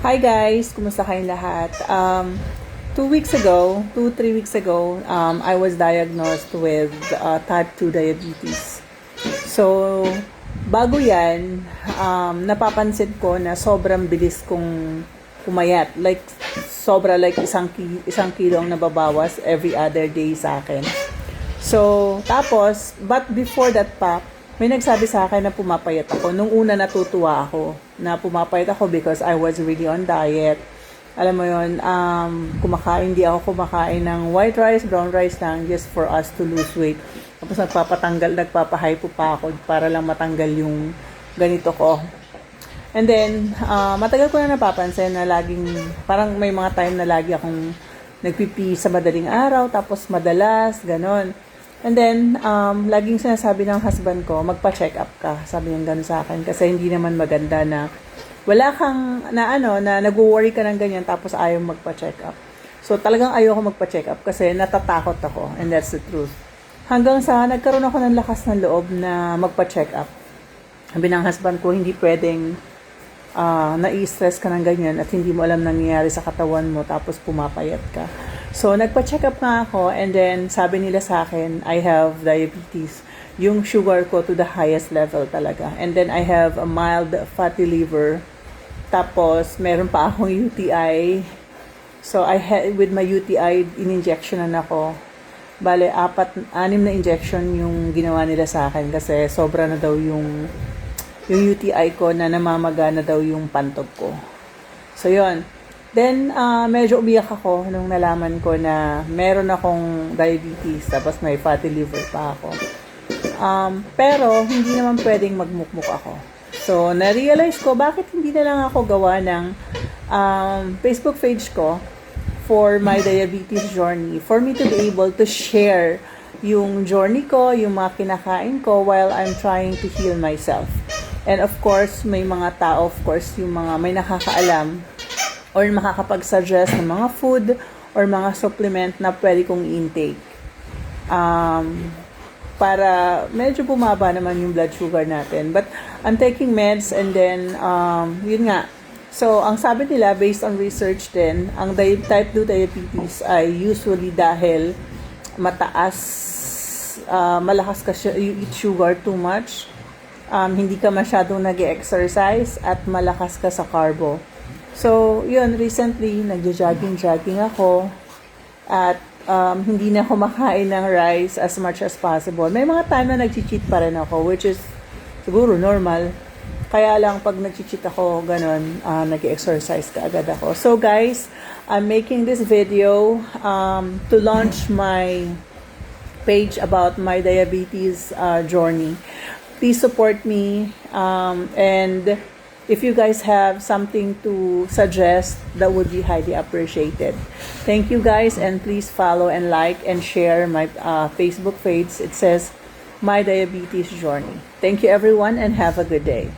Hi guys! Kumusta kayong lahat? 3 weeks ago, I was diagnosed with type 2 diabetes. So, bago yan, napapansin ko na sobrang bilis kong pumayat. Like, like isang kilo ang nababawas every other day sa akin. So, tapos, but before that pa, may nagsabi sa akin na pumapayat ako. Nung una natutuwa ako na pumapayat ako because I was really on diet. Alam mo yun, hindi ako kumakain ng white rice, brown rice lang just for us to lose weight. Tapos nagpapahypo pa ako para lang matanggal yung ganito ko. And then, matagal ko na napapansin na parang may mga time na lagi akong nagpipi sa madaling araw, tapos madalas, ganon. And then, laging sinasabi ng husband ko, magpa-check up ka. Sabi niya gano'n sa akin. Kasi hindi naman maganda na wala kang, na nag-worry ka ng ganyan tapos ayaw magpa-check up. So, talagang ayaw ko magpa-check up kasi natatakot ako. And that's the truth. Hanggang sa nagkaroon ako ng lakas ng loob na magpa-check up. Sabi ng husband ko, hindi pwedeng na-stress ka ng ganyan at hindi mo alam nangyayari sa katawan mo tapos pumapayat ka. So, nagpa-check up nga ako and then sabi nila sa akin, I have diabetes. Yung sugar ko to the highest level talaga. And then I have a mild fatty liver. Tapos, meron pa akong UTI. So, with my UTI, in-injectionan ako. Bale, 6 na injection yung ginawa nila sa akin kasi sobra na daw yung UTI ko na namamaga na daw yung pantog ko. So, yun. Then, medyo umiyak ako nung nalaman ko na meron akong diabetes tapos may fatty liver pa ako. Pero, hindi naman pwedeng magmukmuk ako. So, na-realize ko, bakit hindi na lang ako gawa ng Facebook page ko for my diabetes journey. For me to be able to share yung journey ko, yung mga kinakain ko while I'm trying to heal myself. And of course, may mga tao, yung mga may nakakaalam or makakapag-suggest ng mga food or mga supplement na pwede kong intake. Para medyo bumaba naman yung blood sugar natin. But I'm taking meds and then, yun nga. So, ang sabi nila, based on research din, ang type 2 diabetes ay usually dahil malakas ka you eat sugar too much, hindi ka masyadong nag-exercise at malakas ka sa carbo. So, yun, recently, nagja-jogging ako at hindi na ako makain ng rice as much as possible. May mga time na nag-cheat pa rin ako, which is siguro normal. Kaya lang, pag nag-cheat ako, ganun, nag-exercise ka agad ako. So, guys, I'm making this video to launch my page about my diabetes journey. Please support me and if you guys have something to suggest, that would be highly appreciated. Thank you guys and please follow and like and share my Facebook page. It says My Diabetes Journey. Thank you everyone and have a good day.